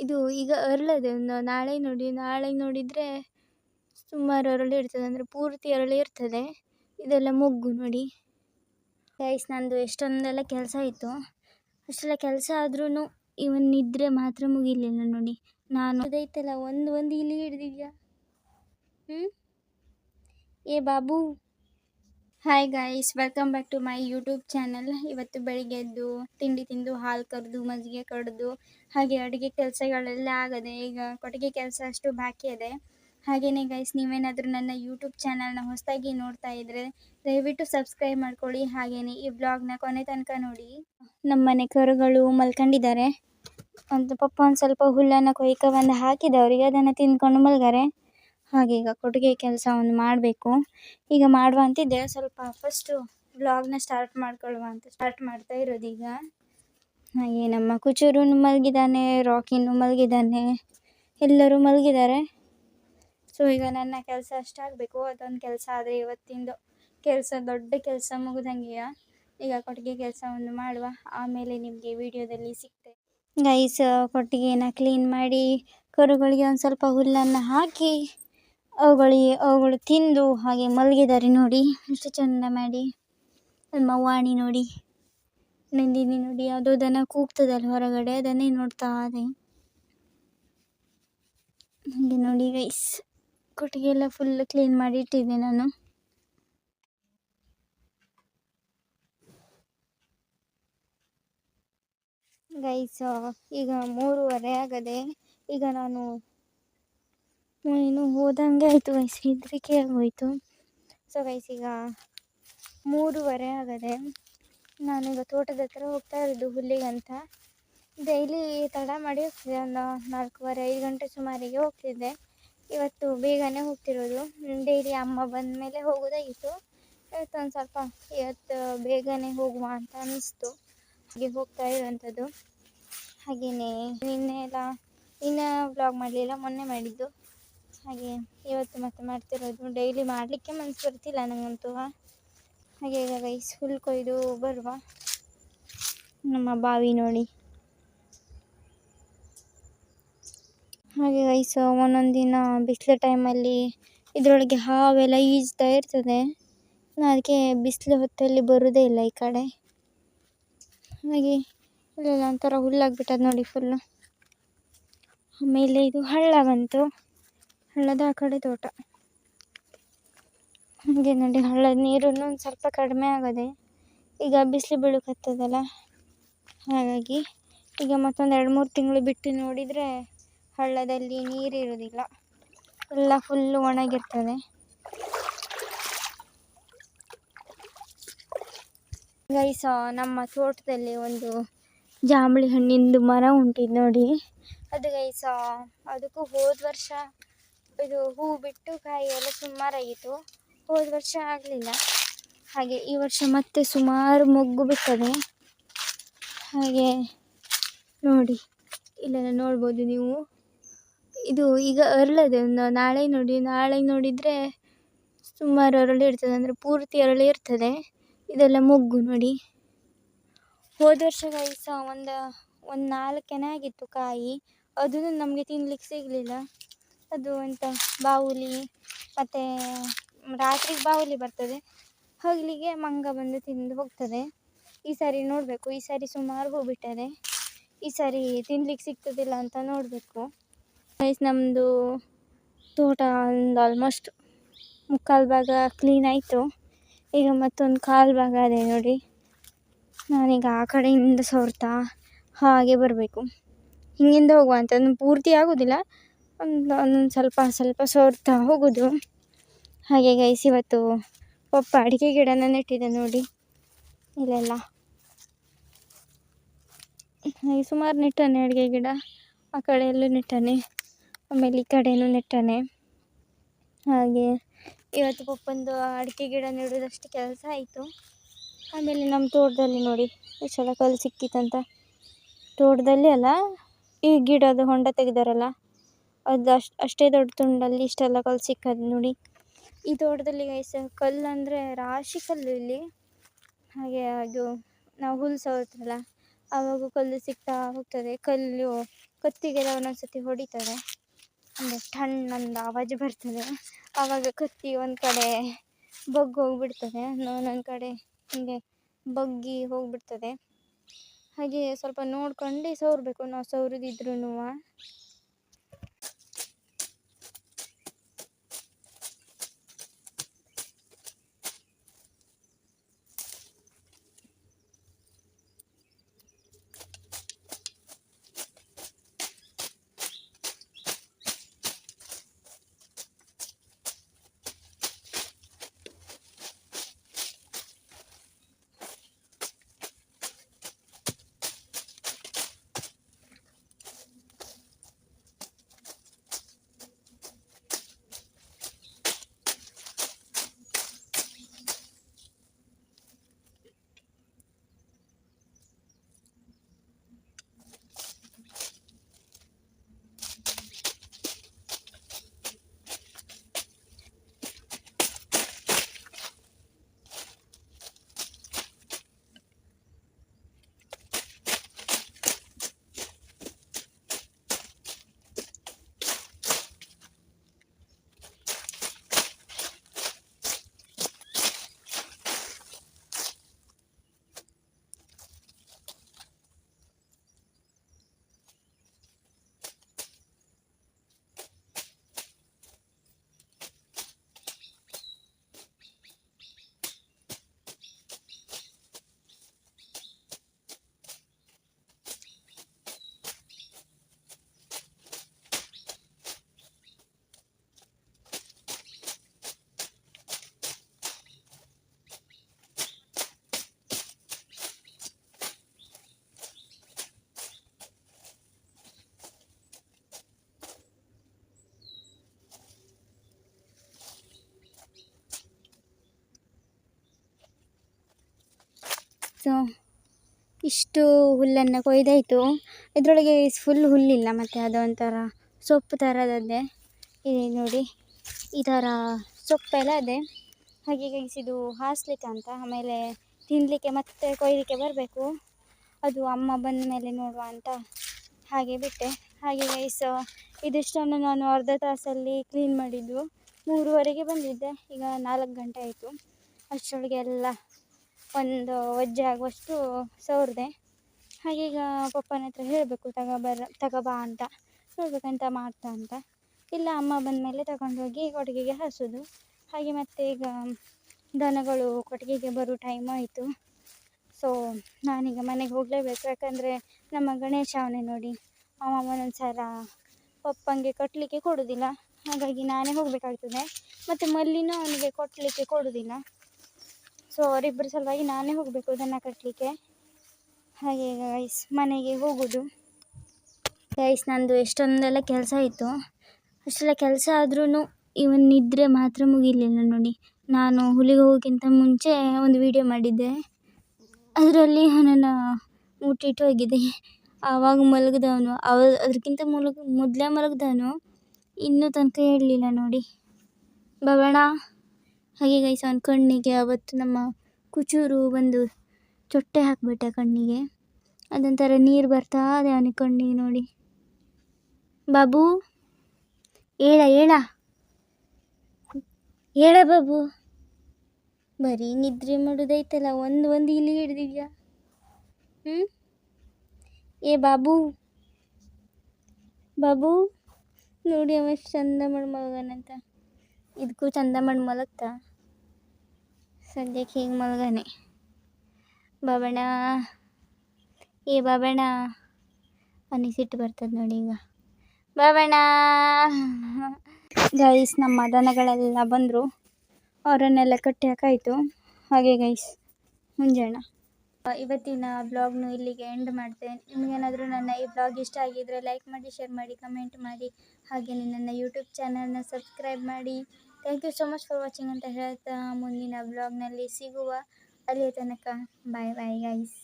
ಇದು ಈಗ ಅರಳದೆ ಒಂದು ನಾಳೆ ನೋಡಿದರೆ ಸುಮಾರು ಅರಳಿರ್ತದೆ, ಅಂದರೆ ಪೂರ್ತಿ ಅರಳಿರ್ತದೆ. ಇದೆಲ್ಲ ಮೊಗ್ಗು ನೋಡಿ ಗೈಸ್. ನಂದು ಎಷ್ಟೊಂದೆಲ್ಲ ಕೆಲಸ ಇತ್ತು, ಅಷ್ಟೆಲ್ಲ ಕೆಲಸ ಆದ್ರೂ ಇವನ್ ನಿದ್ರೆ ಮಾತ್ರ ಮುಗಿಲಿಲ್ಲ ನೋಡಿ. ನಾನು ಅದೈತಲ್ಲ ಒಂದು ಇಲಿ ಹಿಡ್ದಿದ್ಯಾ. ಏ ಬಾಬು. Hi guys, welcome back to my YouTube channel. ಇವತ್ತು ಬೆಳಿಗ್ಗೆ ಎದ್ದು ತಿಂಡಿ ತಿಂದು ಹಾಲು ಕರೆದು ಮಜ್ಜಿಗೆ ಕಡ್ದು ಹಾಗೆ ಅಡುಗೆ ಕೆಲಸಗಳೆಲ್ಲ ಆಗದೆ, ಈಗ ಕೊಟ್ಟಿಗೆ ಕೆಲಸ ಅಷ್ಟು ಬಾಕಿ ಇದೆ. ಹಾಗೆಯೇ ಗೈಸ್, ನೀವೇನಾದರೂ ನನ್ನ ಯೂಟ್ಯೂಬ್ ಚಾನಲ್ನ ಹೊಸದಾಗಿ ನೋಡ್ತಾ ಇದ್ದರೆ ದಯವಿಟ್ಟು ಸಬ್ಸ್ಕ್ರೈಬ್ ಮಾಡ್ಕೊಳ್ಳಿ. ಹಾಗೆಯೇ ಈ ವ್ಲಾಗ್ನ ಕೊನೆ ತನಕ ನೋಡಿ. ನಮ್ಮನೆ ಕರುಗಳು ಮಲ್ಕೊಂಡಿದ್ದಾರೆ. ಪಪ್ಪ ಒಂದು ಸ್ವಲ್ಪ ಹುಲ್ಲನ್ನು ಕೊಯ್ಕ ಬಂದು ಹಾಕಿದವರಿಗೆ ಅದನ್ನು ತಿಂದ್ಕೊಂಡು ಮಲಗಾರೆ. ಹಾಗೆ ಈಗ ಕೊಟ್ಟಿಗೆ ಕೆಲಸ ಒಂದು ಮಾಡಬೇಕು. ಈಗ ಮಾಡುವ ಅಂತಿದ್ದೆ. ಸ್ವಲ್ಪ ಫಸ್ಟು ವ್ಲಾಗ್ನ ಸ್ಟಾರ್ಟ್ ಮಾಡ್ತಾ ಇರೋದು ಈಗ. ಹಾಗೆ ನಮ್ಮ ಕುಚೂರು ಮಲಗಿದ್ದಾನೆ, ರಾಕಿನು ಮಲಗಿದ್ದಾನೆ, ಎಲ್ಲರೂ ಮಲಗಿದ್ದಾರೆ. ಸೊ ಈಗ ನನ್ನ ಕೆಲಸ ಅಷ್ಟಾಗಬೇಕು. ಅದೊಂದು ಕೆಲಸ ಆದರೆ ಇವತ್ತಿಂದು ಕೆಲಸ ದೊಡ್ಡ ಕೆಲಸ ಮುಗಿದಂಗೆಯ. ಈಗ ಕೊಟ್ಟಿಗೆ ಕೆಲಸ ಒಂದು ಮಾಡುವ, ಆಮೇಲೆ ನಿಮಗೆ ವಿಡಿಯೋದಲ್ಲಿ ಸಿಗ್ತೆ ಗೈಸ್. ಕೊಟ್ಟಿಗೆನ ಕ್ಲೀನ್ ಮಾಡಿ ಕರುಗಳಿಗೆ ಒಂದು ಸ್ವಲ್ಪ ಹುಲ್ಲನ್ನು ಹಾಕಿ ಅವುಗಳು ತಿಂದು ಹಾಗೆ ಮಲಗಿದ್ದಾರೆ ನೋಡಿ. ಎಷ್ಟು ಚೆಂದ ಮಾಡಿ. ನಮ್ಮ ವಾಣಿ ನೋಡಿ, ನಂದಿನಿ ನೋಡಿ, ಯಾವುದೋ ದನ ಕೂಗ್ತದಲ್ಲ ಹೊರಗಡೆ, ಅದನ್ನೇ ನೋಡ್ತಾ ಇದೆ. ಹಾಗೆ ನೋಡಿ ಗೈಸ್, ಕೊಟ್ಟಿಗೆ ಎಲ್ಲ ಫುಲ್ ಕ್ಲೀನ್ ಮಾಡಿ ಇಟ್ಟಿದ್ದೆ ನಾನು. ಗೈಸ್ ಈಗ 3:30 ಆಗದೆ. ಈಗ ನಾನು ಇನ್ನು ಹೋದಂಗೆ ಆಯಿತು ಗೈಸ್, ಹೆದರಿಕೆ ಆಗೋಯ್ತು. ಸೊ ಗೈಸ್, ಈಗ 3:30 ಆಗದೆ. ನಾನೀಗ ತೋಟದ ಹತ್ರ ಹೋಗ್ತಾ ಇರೋದು ಹುಲ್ಲಿಗಂತ. ಡೈಲಿ ತಡ ಮಾಡಿ ಹೋಗ್ತಿದ್ದೆ, ಒಂದು 4:15 ಗಂಟೆ ಸುಮಾರಿಗೆ ಹೋಗ್ತಿದ್ದೆ. ಇವತ್ತು ಬೇಗನೆ ಹೋಗ್ತಿರೋದು. ಡೈಲಿ ಅಮ್ಮ ಬಂದ ಮೇಲೆ ಹೋಗೋದಾಗಿತ್ತು. ಇವತ್ತು ಬೇಗನೆ ಹೋಗುವ ಅಂತ ಅನ್ನಿಸ್ತು. ಹಾಗೆ ಹೋಗ್ತಾ ಇರೋವಂಥದ್ದು. ಹಾಗೆಯೇ ನಿನ್ನೆ ವ್ಲಾಗ್ ಮಾಡಲಿಲ್ಲ, ಮೊನ್ನೆ ಮಾಡಿದ್ದು. ಹಾಗೆ ಇವತ್ತು ಮತ್ತೆ ಮಾಡ್ತಿರೋದು. ಡೈಲಿ ಮಾಡಲಿಕ್ಕೆ ಮನಸ್ಸು ಬರ್ತಿಲ್ಲ ನನಗಂತೂ. ಹಾಗೆ ಈಗ ಗೈಸ್ ಹುಲ್ಲು ಕೊಯ್ದು ಬರುವ. ನಮ್ಮ ಬಾವಿ ನೋಡಿ. ಹಾಗೆ ಗೈಸ್, ಒಂದೊಂದು ದಿನ ಬಿಸಿಲು ಟೈಮಲ್ಲಿ ಇದರೊಳಗೆ ಹಾವೆಲ್ಲ ಈಜ್ತಾ ಇರ್ತದೆ. ಅದಕ್ಕೆ ಬಿಸಿಲು ಹೊತ್ತಲ್ಲಿ ಬರೋದೇ ಇಲ್ಲ ಈ ಕಡೆ. ಹಾಗೆ ಇಲ್ಲೆಲ್ಲ ಒಂಥರ ಹುಲ್ಲಾಗ್ಬಿಟ್ಟದು ನೋಡಿ ಫುಲ್ಲು. ಆಮೇಲೆ ಇದು ಹಳ್ಳ ಬಂತು, ಹಳ್ಳದ ಆ ಕಡೆ ತೋಟ. ಹಾಗೆ ನೋಡಿ, ಹಳ್ಳದ ನೀರನ್ನು ಒಂದು ಸ್ವಲ್ಪ ಕಡಿಮೆ ಆಗದೆ. ಈಗ ಬಿಸಿಲು ಬೀಳಕತ್ತದಲ್ಲ, ಹಾಗಾಗಿ ಈಗ ಮತ್ತೊಂದು 2-3 ತಿಂಗಳು ಬಿಟ್ಟು ನೋಡಿದರೆ ಹಳ್ಳದಲ್ಲಿ ನೀರಿರೋದಿಲ್ಲ, ಎಲ್ಲ ಫುಲ್ಲು ಒಣಗಿರ್ತದೆ. ಗೈಸ್, ನಮ್ಮ ತೋಟದಲ್ಲಿ ಒಂದು ಜಾಂಬಳಿ ಹಣ್ಣಿಂದು ಮರ ಉಂಟಿದ್ದು ನೋಡಿ. ಅದು ಗೈಸ್, ಅದಕ್ಕೂ ಹೋದ ವರ್ಷ ಇದು ಹೂ ಬಿಟ್ಟು ಕಾಯಿ ಎಲ್ಲ ಸುಮಾರಾಗಿತ್ತು. ಹೋದ ವರ್ಷ ಆಗಲಿಲ್ಲ. ಹಾಗೆ ಈ ವರ್ಷ ಮತ್ತೆ ಸುಮಾರು ಮೊಗ್ಗು ಬಿಟ್ಟದೆ. ಹಾಗೆ ನೋಡಿ, ಇಲ್ಲೆಲ್ಲ ನೋಡ್ಬೋದು ನೀವು. ಇದು ಈಗ ಅರಳದೆ, ಒಂದು ನಾಳೆ ನೋಡಿದರೆ ಸುಮಾರು ಅರಳಿರ್ತದೆ, ಅಂದರೆ ಪೂರ್ತಿ ಅರಳಿರ್ತದೆ. ಇದೆಲ್ಲ ಮೊಗ್ಗು ನೋಡಿ. ಹೋದ ವರ್ಷ ಗೈಸ ಒಂದು 4 ಕೆನೆ ಆಗಿತ್ತು ಕಾಯಿ. ಅದನ್ನು ನಮಗೆ ತಿನ್ಲಿಕ್ಕೆ ಸಿಗಲಿಲ್ಲ. ಅದು ಎಂತ ಬಾವುಲಿ, ಮತ್ತು ರಾತ್ರಿಗೆ ಬಾವುಲಿ ಬರ್ತದೆ, ಹಗಲಿಗೆ ಮಂಗ ಬಂದು ತಿಂದು ಹೋಗ್ತದೆ. ಈ ಸಾರಿ ನೋಡಬೇಕು. ಈ ಸಾರಿ ಸುಮಾರು ಹೂ ಬಿಟ್ಟದೆ. ಈ ಸಾರಿ ತಿನ್ಲಿಕ್ಕೆ ಸಿಗ್ತದಿಲ್ಲ ಅಂತ ನೋಡಬೇಕು ಗೈಸ್. ನಮ್ಮದು ತೋಟ ಒಂದು ಆಲ್ಮೋಸ್ಟ್ 3/4 ಭಾಗ ಕ್ಲೀನ್ ಆಯಿತು. ಈಗ ಮತ್ತೊಂದು 1/4 ಭಾಗ ಅದೇ ನೋಡಿ. ನಾನೀಗ ಆ ಕಡೆಯಿಂದ ಸೋರ್ತಾ ಹಾಗೆ ಬರಬೇಕು. ಹಿಂಗಿಂದ ಹೋಗುವ ಅಂತ, ಪೂರ್ತಿ ಆಗೋದಿಲ್ಲ, ಒಂದೊಂದು ಸ್ವಲ್ಪ ಸೋರ್ತಾ ಹೋಗೋದು. ಹಾಗೆ ಗೈಸ್, ಇವತ್ತು ಪಪ್ಪ ಅಡಿಕೆ ಗಿಡನ ನೆಟ್ಟಿದೆ ನೋಡಿ. ಇಲ್ಲೆಲ್ಲ ಹಾಗೆ ಸುಮಾರು ನೆಟ್ಟಾನೆ ಅಡಿಕೆ ಗಿಡ. ಆ ಕಡೆಯಲ್ಲೂ ನೆಟ್ಟಾನೆ, ಆಮೇಲೆ ಈ ಕಡೆಯೂ ನೆಟ್ಟಾನೆ. ಹಾಗೆ ಇವತ್ತು ಪಪ್ಪಂದು ಅಡಿಕೆ ಗಿಡ ನೆಡೋದಷ್ಟು ಕೆಲಸ ಆಯಿತು. ಆಮೇಲೆ ನಮ್ಮ ತೋಟದಲ್ಲಿ ನೋಡಿ ಇಷ್ಟೆಲ್ಲ ಕಲ್ಲು ಸಿಕ್ಕಿತ್ತಂತ. ತೋಟದಲ್ಲಿ ಅಲ್ಲ, ಈ ಗಿಡದ ಹೊಂಡ ತೆಗೆದಾರಲ್ಲ, ಅದು ಅಷ್ಟೇ ದೊಡ್ಡ ತುಂಡಲ್ಲಿ ಇಷ್ಟೆಲ್ಲ ಕಲ್ಲು ಸಿಕ್ಕದು ನೋಡಿ. ಈ ತೋಟದಲ್ಲಿ ಗೈಸ್ ಕಲ್ಲು ಅಂದರೆ ರಾಶಿ ಕಲ್ಲು ಇಲ್ಲಿ. ಹಾಗೆ ಅದು ನಾವು ಹುಲ್ಲು ಸವರ್ತಲ್ಲ ಆವಾಗ ಕಲ್ಲು ಸಿಗ್ತಾ ಹೋಗ್ತದೆ. ಕಲ್ಲು ಕತ್ತಿಗೆಲ್ಲ ಒಂದೊಂದ್ಸತಿ ಹೊಡಿತಾರೆ, ಅಂದರೆ ಟಣ್ಣಂದು ಆವಾಜು ಬರ್ತದೆ. ಆವಾಗ ಕತ್ತಿ ಒಂದು ಕಡೆ ಬಗ್ಗಿ ಹೋಗ್ಬಿಡ್ತದೆ, ಒಂದೊಂದು ಕಡೆ ಹೀಗೆ ಬಗ್ಗಿ ಹೋಗ್ಬಿಡ್ತದೆ. ಹಾಗೆ ಸ್ವಲ್ಪ ನೋಡ್ಕೊಂಡು ಸವರಬೇಕು, ನಾವು ಸವರದಿದ್ರೂ. ಸೊ ಇಷ್ಟು ಹುಲ್ಲನ್ನು ಕೊಯ್ದಾಯಿತು. ಇದರೊಳಗೆ ಫುಲ್ ಹುಲ್ಲಿಲ್ಲ, ಮತ್ತು ಅದೊಂಥರ ಸೊಪ್ಪು ಥರದದ್ದೇ ಇದೆ ನೋಡಿ, ಈ ಥರ ಸೊಪ್ಪೆಲ್ಲ ಅದೇ. ಹಾಗೆ ಗೈಸ್ ಇದು ಹಾಸ್ಲಿಕ್ಕೆ ಅಂತ, ಆಮೇಲೆ ತಿನ್ನಲಿಕ್ಕೆ ಮತ್ತೆ ಕೊಯ್ಲಿಕ್ಕೆ ಬರಬೇಕು. ಅದು ಅಮ್ಮ ಬಂದ ಮೇಲೆ ನೋಡುವ ಅಂತ ಹಾಗೆ ಬಿಟ್ಟೆ. ಹಾಗೆ ಗೈಸ್ ಇದಿಷ್ಟನ್ನು ನಾನು ಅರ್ಧ ತಾಸಲ್ಲಿ ಕ್ಲೀನ್ ಮಾಡಿದ್ದು. 3:30ಗೆ ಬಂದಿದ್ದೆ, ಈಗ 4 ಗಂಟೆ ಆಯಿತು. ಅಷ್ಟರೊಳಗೆ ಎಲ್ಲ ಒಂದು ವಜ್ಜೆ ಆಗುವಷ್ಟು ಸವರಿದೆ. ಹಾಗೆ ಈಗ ಪಪ್ಪನ ಹತ್ರ ಹೇಳಬೇಕು ತಗೋಬಾ ಅಂತ, ನೋಡ್ಬೇಕಂತ ಮಾಡ್ತಾ ಅಂತ. ಇಲ್ಲ ಅಮ್ಮ ಬಂದ ಮೇಲೆ ತಗೊಂಡೋಗಿ ಕೊಟ್ಟಿಗೆಗೆ ಹಾಸೋದು. ಹಾಗೆ ಮತ್ತು ಈಗ ದನಗಳು ಕೊಟ್ಟಿಗೆಗೆ ಬರೋ ಟೈಮ್ ಆಯಿತು. ಸೊ ನಾನೀಗ ಮನೆಗೆ ಹೋಗಲೇಬೇಕು, ಯಾಕಂದರೆ ನಮ್ಮ ಗಣೇಶ ಅವನೇ ನೋಡಿ, ಅಮ್ಮ ಒಂದೊಂದು ಸಲ ಪಪ್ಪಂಗೆ ಕಟ್ಟಲಿಕ್ಕೆ ಕೊಡೋದಿಲ್ಲ, ಹಾಗಾಗಿ ನಾನೇ ಹೋಗಬೇಕಾಗ್ತದೆ. ಮತ್ತು ಮಲ್ಲಿನೂ ಅವನಿಗೆ ಕೊಟ್ಟಲಿಕ್ಕೆ ಕೊಡೋದಿಲ್ಲ. ಸೊ ಅವರಿಬ್ಬರ ಸಲುವಾಗಿ ನಾನೇ ಹೋಗಬೇಕು ದನ ಕಟ್ಟಲಿಕ್ಕೆ. ಹಾಗೆ ಗೈಸ್ ಮನೆಗೆ ಹೋಗೋದು. ಗೈಸ್ ನಂದು ಎಷ್ಟೊಂದೆಲ್ಲ ಕೆಲಸ ಇತ್ತು, ಅಷ್ಟೆಲ್ಲ ಕೆಲಸ ಆದ್ರೂ ಇವನ್ ನಿದ್ರೆ ಮಾತ್ರ ಮುಗಿಲಿಲ್ಲ ನೋಡಿ. ನಾನು ಹುಲಿಗೆ ಹೋಗೋಕ್ಕಿಂತ ಮುಂಚೆ ಒಂದು ವಿಡಿಯೋ ಮಾಡಿದ್ದೆ, ಅದರಲ್ಲಿ ಅವನನ್ನು ಮುಟ್ಟಿಟ್ಟು ಹೋಗಿದ್ದೆ. ಆವಾಗ ಮಲಗಿದವನು, ಅದಕ್ಕಿಂತ ಮೊದಲೇ ಮಲಗಿದವನು, ಇನ್ನೂ ತನಕ ಹೇಳಲಿಲ್ಲ ನೋಡಿ ಬವಣ. ಹಾಗೆ ಗೈಸ್ ಅವನ ಕಣ್ಣಿಗೆ ಅವತ್ತು ನಮ್ಮ ಕುಚೂರು ಬಂದು ಚೊಟ್ಟೆ ಹಾಕಿಬಿಟ್ಟೆ ಕಣ್ಣಿಗೆ, ಅದೊಂಥರ ನೀರು ಬರ್ತಾ ಇದೆ ಅವನಿಗೆ ಕಣ್ಣಿಗೆ ನೋಡಿ. ಬಾಬು ಹೇಳ ಬಾಬು, ಬರೀ ನಿದ್ರೆ ಮಾಡೋದೈತಲ್ಲ, ಒಂದು ಇಲ್ಲಿ ಹಿಡ್ದಿದ್ಯಾ. ಏ ಬಾಬು ನೋಡಿ ಅವ ಎಷ್ಟು ಚಂದ ಮಾಡಿ ಮಲಗನಂತ. ಇದಕ್ಕೂ ಚಂದ ಮಾಡಿ ಮಲಗ್ತಾ, ಸದ್ಯಕ್ಕೆ ಹೀಗೆ ಮಲಗನೆ. ಬಾಬಣ್ಣ ಏ ಬಾಬಣ್ಣ, ಅವನಿಗೆ ಸಿಟ್ಟು ಬರ್ತದೆ ನೋಡಿ ಈಗ. ಬಾಬಣ್ಣ ಗೈಸ್ ನಮ್ಮ ದನಗಳೆಲ್ಲ ಬಂದರು, ಅವರನ್ನೆಲ್ಲ ಕಟ್ಟಿ ಹಾಕಾಯಿತು. ಹಾಗೆ ಗೈಸ್ ಮುಂಜಾನೆ ಇವತ್ತಿನ ಬ್ಲಾಗ್ನು ಇಲ್ಲಿಗೆ ಎಂಡ್ ಮಾಡ್ತೇನೆ. ನಿಮಗೇನಾದರೂ ನನ್ನ ಈ ಬ್ಲಾಗ್ ಇಷ್ಟ ಆಗಿದ್ದರೆ ಲೈಕ್ ಮಾಡಿ, ಶೇರ್ ಮಾಡಿ, ಕಮೆಂಟ್ ಮಾಡಿ, ಹಾಗೆ ನನ್ನ ಯೂಟ್ಯೂಬ್ ಚಾನಲ್ನ ಸಬ್ಸ್ಕ್ರೈಬ್ ಮಾಡಿ. Thank you so much for watching ಅಂತ ಹೇಳ್ತಾ ಮುಂದಿನ ಬ್ಲಾಗ್ನಲ್ಲಿ ಸಿಗುವ. ಅಲ್ಲಿಯ ತನಕ ಬಾಯ್ ಗೈಸ್.